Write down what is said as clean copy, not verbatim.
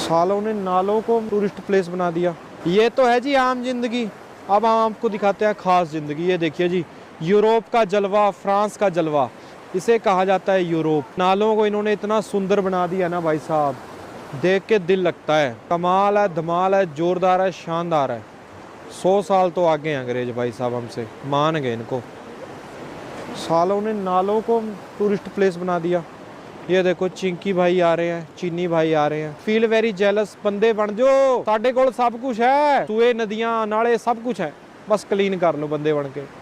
सालों ने नालों को टूरिस्ट प्लेस बना दिया। ये तो है जी आम जिंदगी। अब हम आपको दिखाते हैं खास जिंदगी। ये देखिए जी, यूरोप का जलवा, फ्रांस का जलवा, इसे कहा जाता है यूरोप। नालों को इन्होंने इतना सुंदर बना दिया ना भाई साहब, देख के दिल लगता है। कमाल है, धमाल है, जोरदार है, शानदार है। 100 साल तो आगे हैं अंग्रेज भाई साहब हमसे, मान गए इनको। सालों ने नालों को टूरिस्ट प्लेस बना दिया। ये देखो चिंकी भाई आ रहे हैं, चीनी भाई आ रहे हैं। फील वेरी जेलस, बंदे बन जो, साडे कोल सब कुछ है। सूए, नदियां, नाले सब कुछ है, बस क्लीन कर लो बंदे बन के।